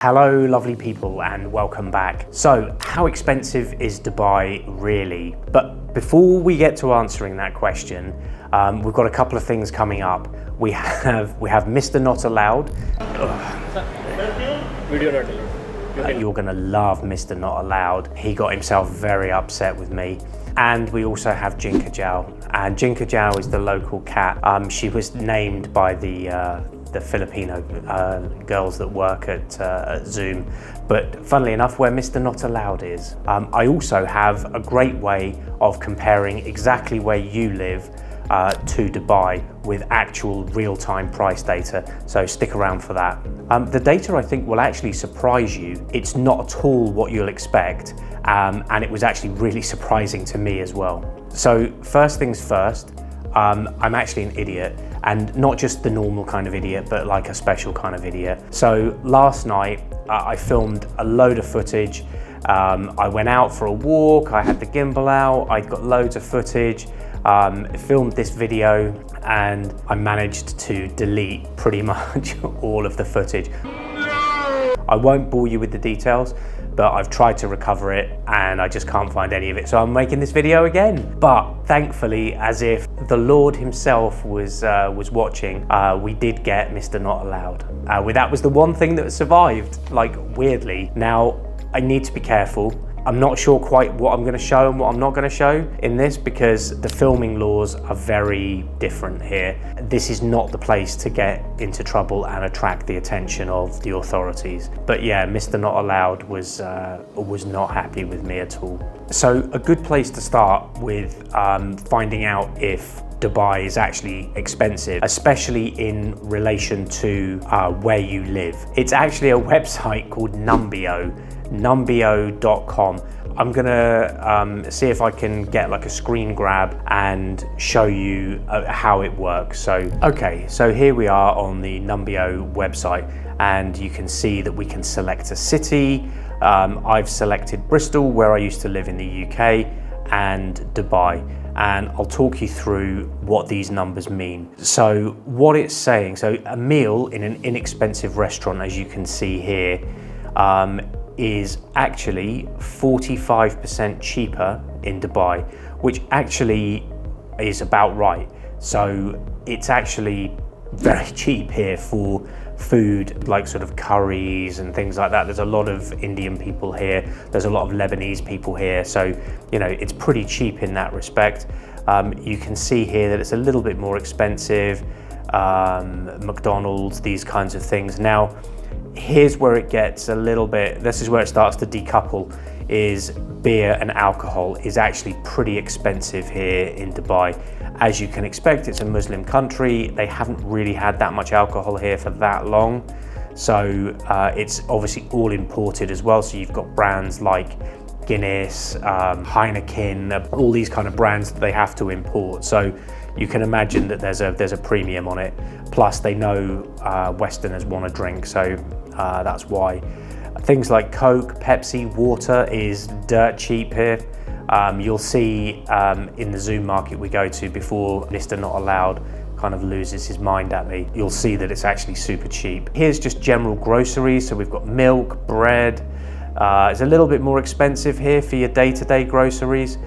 Hello lovely people and welcome back. So how expensive is Dubai really? But before we get to answering that question, we've got a couple of things coming up. We have Mr. Not Allowed. Video not allowed. You're gonna love Mr. Not Allowed. He got himself very upset with me. And we also have Jinka Jow. And Jinka Jow is the local cat. She was named by the Filipino girls that work at Zoom. But funnily enough, where Mr. Not Allowed is. I also have a great way of comparing exactly where you live to Dubai with actual real-time price data, so stick around for that. The data I think will actually surprise you. It's not at all what you'll expect, and it was actually really surprising to me as well. So first things first, I'm actually an idiot, and not just the normal kind of idiot, but like a special kind of idiot. So last night I filmed a load of footage. I went out for a walk, I had the gimbal out, I got loads of footage, filmed this video, and I managed to delete pretty much all of the footage. I won't bore you with the details, but I've tried to recover it and I just can't find any of it. So I'm making this video again. But thankfully, as if the Lord himself was watching, we did get Mr. Not Allowed. That was the one thing that survived, like weirdly. Now, I need to be careful. I'm not sure quite what I'm going to show and what I'm not going to show in this because the filming laws are very different here. This is not the place to get into trouble and attract the attention of the authorities. But yeah, Mr. Not Allowed was not happy with me at all. So a good place to start with finding out if Dubai is actually expensive, especially in relation to where you live. It's actually a website called numbeo.com. I'm gonna see if I can get like a screen grab and show you how it works. So here we are on the Numbeo website, and you can see that we can select a city. I've selected Bristol, where I used to live in the UK, and Dubai. And I'll talk you through what these numbers mean. So what it's saying, so a meal in an inexpensive restaurant, as you can see here, is actually 45% cheaper in Dubai, which actually is about right. So it's actually very cheap here for food, like sort of curries and things like that. There's a lot of Indian people here. There's a lot of Lebanese people here. So, you know, it's pretty cheap in that respect. You can see here that it's a little bit more expensive. McDonald's, these kinds of things. Now, here's where it gets a little bit, this is where it starts to decouple, is beer and alcohol is actually pretty expensive here in Dubai. As you can expect, it's a Muslim country. They haven't really had that much alcohol here for that long. So it's obviously all imported as well. So you've got brands like Guinness, Heineken, all these kind of brands that they have to import. So you can imagine that there's a premium on it. Plus they know Westerners want to drink, so that's why. Things like Coke, Pepsi, water is dirt cheap here. You'll see in the Zoom market we go to before Mr. Not Allowed kind of loses his mind at me, you'll see that it's actually super cheap. Here's just general groceries. So we've got milk, bread. It's a little bit more expensive here for your day-to-day groceries.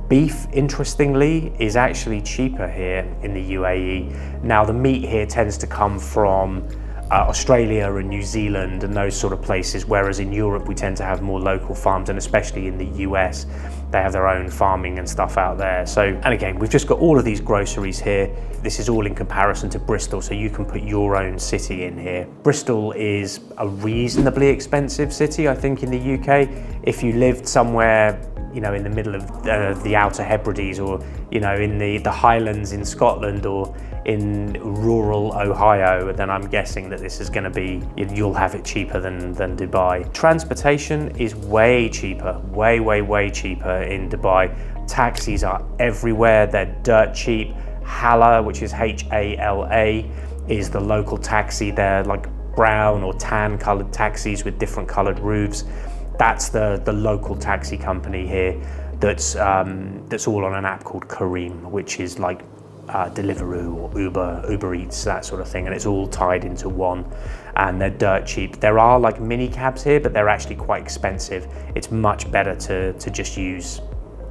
Beef, interestingly, is actually cheaper here in the UAE. Now, the meat here tends to come from Australia and New Zealand and those sort of places, whereas in Europe we tend to have more local farms, and especially in the US they have their own farming and stuff out there. So, and again, we've just got all of these groceries here. This is all in comparison to Bristol, so you can put your own city in here. Bristol is a reasonably expensive city, I think, in the UK. If you lived somewhere, you know, in the middle of the Outer Hebrides, or, you know, in the Highlands in Scotland, or in rural Ohio, then I'm guessing that this is going to be, you'll have it cheaper than Dubai. Transportation is way cheaper, way cheaper in Dubai. Taxis are everywhere, they're dirt cheap. Hala, which is H-A-L-A, is the local taxi. They're like brown or tan colored taxis with different colored roofs. That's the local taxi company here that's all on an app called Kareem, which is like Deliveroo or Uber Eats, that sort of thing, and it's all tied into one. and they're dirt cheap. There are like mini cabs here, but they're actually quite expensive. It's much better to just use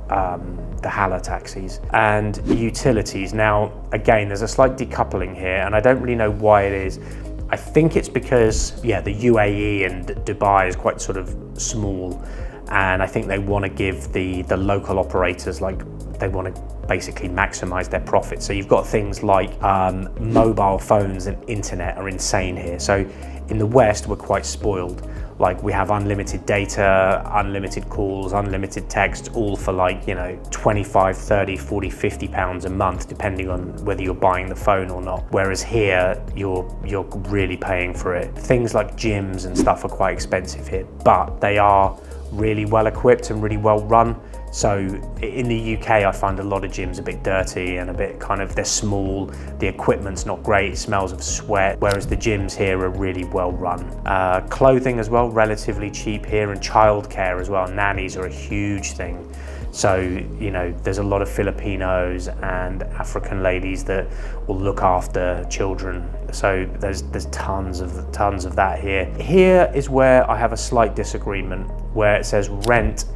the Hala taxis. And utilities. Now, again, there's a slight decoupling here, and I don't really know why it is. I think it's because, yeah, the UAE and Dubai is quite sort of small, and I think they want to give the local operators, like, they want to basically maximize their profits. So you've got things like mobile phones and internet are insane here. So in the West, we're quite spoiled. Like, we have unlimited data, unlimited calls, unlimited text, all for like, you know, 25, 30, 40, 50 pounds a month, depending on whether you're buying the phone or not. Whereas here, you're really paying for it. Things like gyms and stuff are quite expensive here, but they are really well equipped and really well run. So in the UK, I find a lot of gyms a bit dirty and a bit kind of, they're small, the equipment's not great, it smells of sweat, whereas the gyms here are really well run. Clothing as well, relatively cheap here, and childcare as well. Nannies are a huge thing. So, you know, there's a lot of Filipinos and African ladies that will look after children. So there's tons of that here. Here is where I have a slight disagreement, where it says rent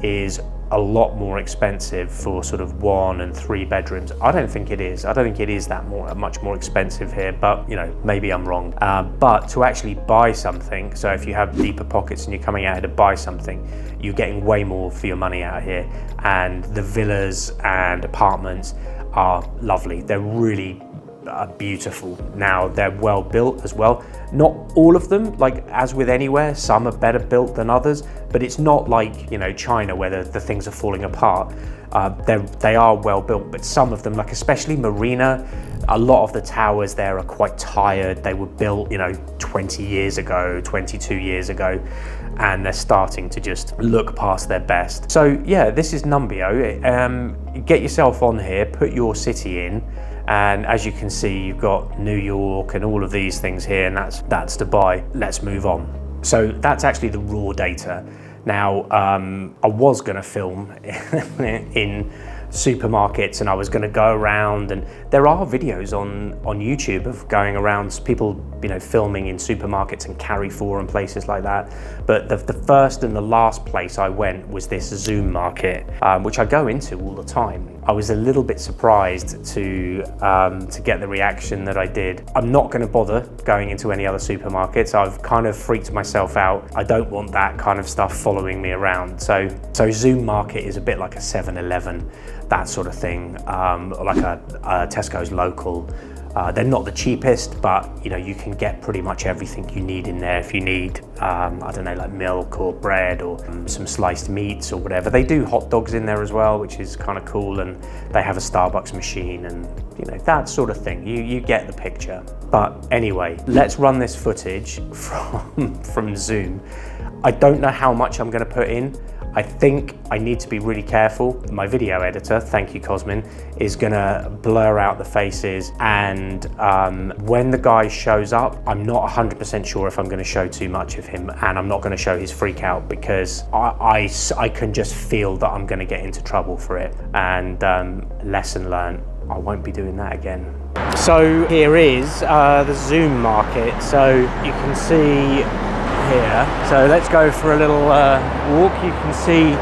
is a lot more expensive for sort of 1 and 3 bedrooms. I don't think it is. I don't think it is that much more expensive here, but you know, maybe I'm wrong. But to actually buy something, so if you have deeper pockets and you're coming out here to buy something, you're getting way more for your money out here. And the villas and apartments are lovely. They're really beautiful. Now, they're well built as well. Not all of them, like as with anywhere, some are better built than others, but it's not like, you know, China where the things are falling apart. They are well built, but some of them, like especially Marina, a lot of the towers there are quite tired. They were built, you know, 20 years ago, 22 years ago, and they're starting to just look past their best. So yeah, this is Numbeo. Get yourself on here, put your city in, and as you can see, you've got New York and all of these things here, and that's Dubai. Let's move on. So that's actually the raw data. Now, I was going to film in supermarkets, and I was going to go around, and there are videos on YouTube of going around, people, you know, filming in supermarkets and Carrefour and places like that. But the first and the last place I went was this Zoom market, which I go into all the time. I was a little bit surprised to get the reaction that I did. I'm not going to bother going into any other supermarkets. I've kind of freaked myself out. I don't want that kind of stuff following me around. So Zoom market is a bit like a 7-Eleven, that sort of thing, like a Tesco's local. They're not the cheapest, but you know, you can get pretty much everything you need in there. If you need, I don't know, like milk or bread or some sliced meats or whatever. They do hot dogs in there as well, which is kind of cool, and they have a Starbucks machine and, you know, that sort of thing. You get the picture. But anyway, let's run this footage from Zoom. I don't know how much I'm going to put in. I think I need to be really careful. My video editor, thank you Cosmin, is gonna blur out the faces, and when the guy shows up, I'm not 100% sure if I'm gonna show too much of him, and I'm not gonna show his freak out, because I can just feel that I'm gonna get into trouble for it. And lesson learned, I won't be doing that again. So here is the Zoom market. So you can see here. So let's go for a little walk. You can see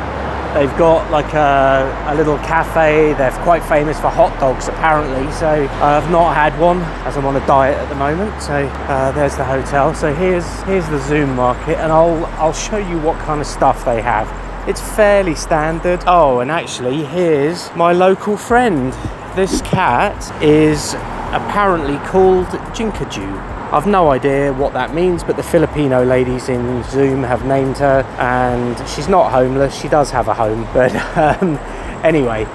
they've got like a little cafe. They're quite famous for hot dogs apparently, so I've not had one as I'm on a diet at the moment. So there's the hotel. So here's the Zoom market, and I'll show you what kind of stuff they have. It's fairly standard. Oh, and actually here's my local friend. This cat is apparently called Jinkaju. I've no idea what that means, but the Filipino ladies in Zoom have named her, and she's not homeless. She does have a home, but anyway,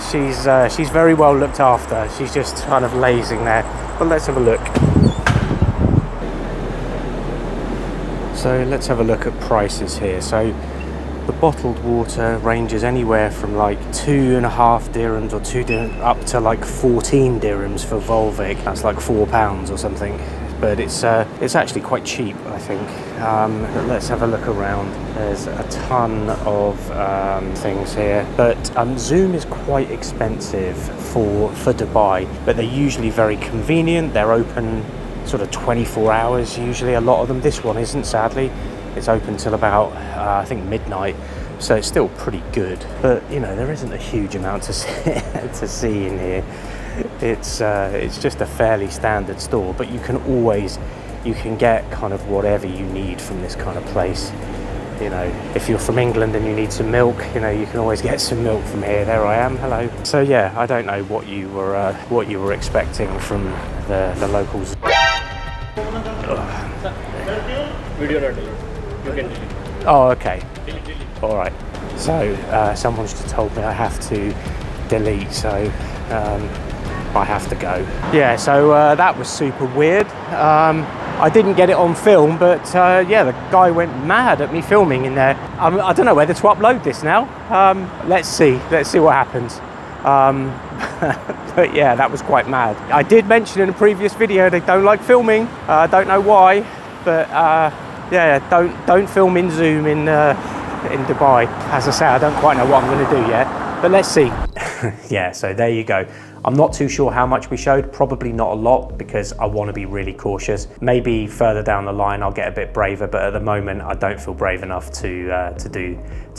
she's very well looked after. She's just kind of lazing there. But let's have a look. So let's have a look at prices here. So the bottled water ranges anywhere from like 2.5 dirhams or 2 dirhams up to like 14 dirhams for Volvic. That's like £4 or something. But it's actually quite cheap, I think. But let's have a look around. There's a ton of things here. But Zoom is quite expensive for Dubai, but they're usually very convenient. They're open sort of 24 hours usually, a lot of them. This one isn't, sadly. It's open till about, I think, midnight. So it's still pretty good. But, you know, there isn't a huge amount to see in here. It's just a fairly standard store, but you can get kind of whatever you need from this kind of place. You know, if you're from England and you need some milk, you know, you can always get some milk from here. There I am, hello. So yeah, I don't know what you were expecting from the locals. Oh, okay. All right. So someone's just told me I have to delete, so I have to go. Yeah, so that was super weird. I didn't get it on film, but yeah, the guy went mad at me filming in there. I don't know whether to upload this now. Let's see what happens. But yeah, that was quite mad. I did mention in a previous video they don't like filming. I don't know why, but yeah, don't film in Zoom in Dubai. As I say, I don't quite know what I'm going to do yet, but let's see. Yeah, so there you go. I'm not too sure how much we showed, probably not a lot, because I want to be really cautious. Maybe further down the line I'll get a bit braver, but at the moment I don't feel brave enough to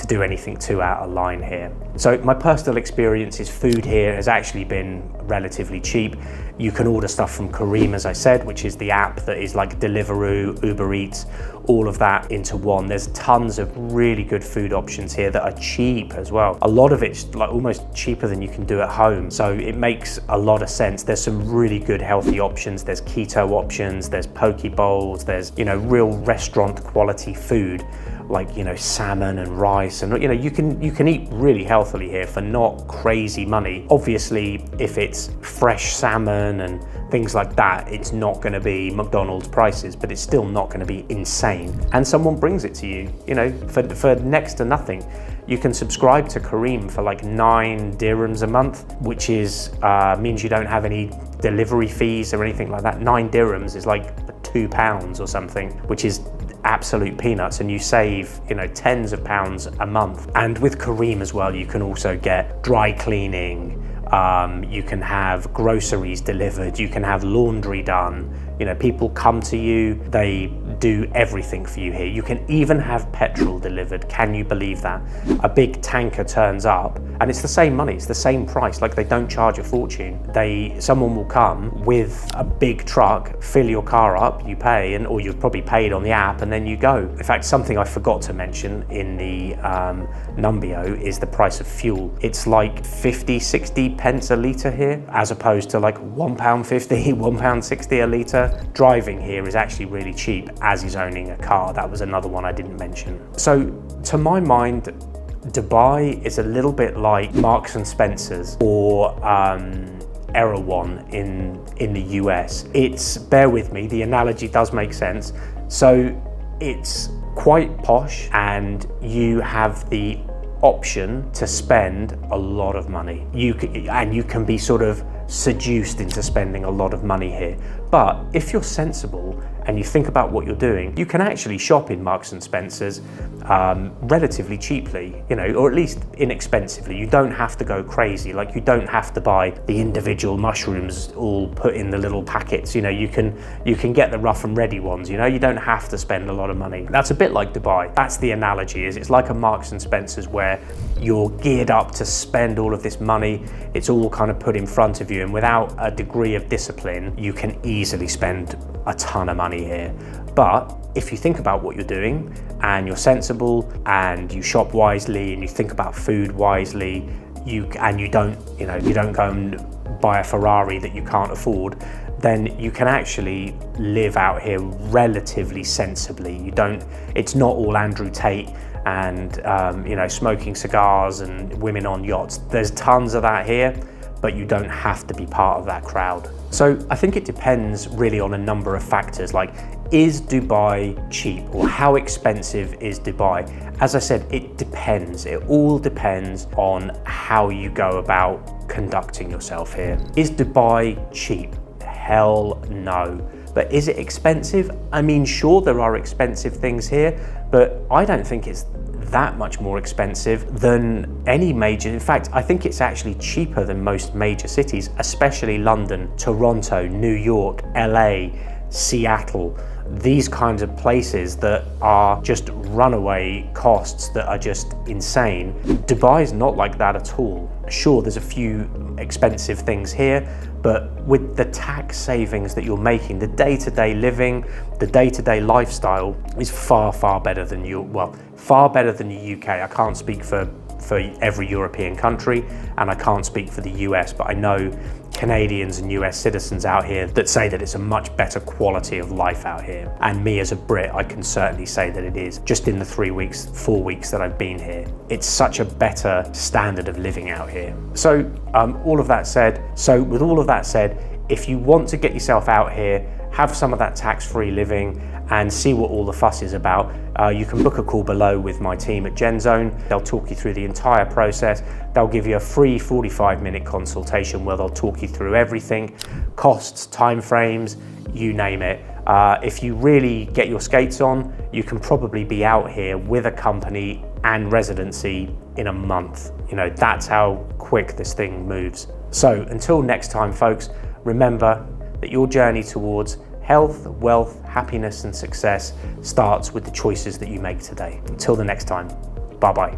do anything too out of line here. So my personal experience is food here has actually been relatively cheap. You can order stuff from Careem, as I said, which is the app that is like Deliveroo, Uber Eats, all of that into one. There's tons of really good food options here that are cheap as well. A lot of it's like almost cheaper than you can do at home. So it makes a lot of sense. There's some really good healthy options. There's keto options, there's poke bowls, there's, you know, real restaurant quality food, like, you know, salmon and rice, and, you know, you can eat really healthily here for not crazy money. Obviously, if it's fresh salmon and things like that, it's not going to be McDonald's prices, but it's still not going to be insane. And someone brings it to you, you know, for next to nothing. You can subscribe to Careem for like 9 dirhams a month, which is means you don't have any delivery fees or anything like that. 9 dirhams is like £2 or something, which is absolute peanuts, and you save, you know, tens of pounds a month. And with Careem as well, you can also get dry cleaning, you can have groceries delivered, you can have laundry done. You know, people come to you, they do everything for you here. You can even have petrol delivered. Can you believe that? A big tanker turns up and it's the same money, it's the same price. Like, they don't charge a fortune. Someone will come with a big truck, fill your car up, you pay, or you've probably paid on the app, and then you go. In fact, something I forgot to mention in the Numbeo is the price of fuel. It's like 50-60 pence a litre here, as opposed to like £1.50, £1.60 a litre. Driving here is actually really cheap, as is owning a car. That was another one I didn't mention. So to my mind, Dubai is a little bit like Marks and Spencer's or Erewhon in the US. It's, bear with me, the analogy does make sense. So it's quite posh and you have the option to spend a lot of money. You can be sort of seduced into spending a lot of money here. But if you're sensible and you think about what you're doing, you can actually shop in Marks and Spencer's relatively cheaply, you know, or at least inexpensively. You don't have to go crazy. Like, you don't have to buy the individual mushrooms all put in the little packets. You know, you can get the rough and ready ones. You know, you don't have to spend a lot of money. That's a bit like Dubai. That's the analogy. It's like a Marks and Spencer's where you're geared up to spend all of this money. It's all kind of put in front of you, and without a degree of discipline, you can easily spend a ton of money here. But if you think about what you're doing and you're sensible and you shop wisely and you think about food wisely, you don't go and buy a Ferrari that you can't afford, then you can actually live out here relatively sensibly. It's not all Andrew Tate and you know, smoking cigars and women on yachts. There's tons of that here, but you don't have to be part of that crowd. So I think it depends really on a number of factors, like, is Dubai cheap, or how expensive is Dubai? As I said, it depends. It all depends on how you go about conducting yourself here. Is Dubai cheap? Hell no. But is it expensive? I mean, sure, there are expensive things here, but I don't think it's that much more expensive than any major. In fact, I think it's actually cheaper than most major cities, especially London, Toronto, New York, LA. Seattle, these kinds of places that are just runaway costs that are just insane. Dubai is not like that at all. Sure, there's a few expensive things here, but with the tax savings that you're making, the day-to-day living, the day-to-day lifestyle is far, far better than far better than the UK. I can't speak for every European country, and I can't speak for the US, but I know Canadians and US citizens out here that say that it's a much better quality of life out here. And me as a Brit, I can certainly say that it is. Just in the 4 weeks that I've been here, it's such a better standard of living out here. So with all of that said, if you want to get yourself out here, have some of that tax-free living and see what all the fuss is about, you can book a call below with my team at GenZone. They'll talk you through the entire process. They'll give you a free 45-minute consultation where they'll talk you through everything, costs, timeframes, you name it. If you really get your skates on, you can probably be out here with a company and residency in a month. You know, that's how quick this thing moves. So until next time, folks, remember that your journey towards health, wealth, happiness, and success starts with the choices that you make today. Until the next time, bye-bye.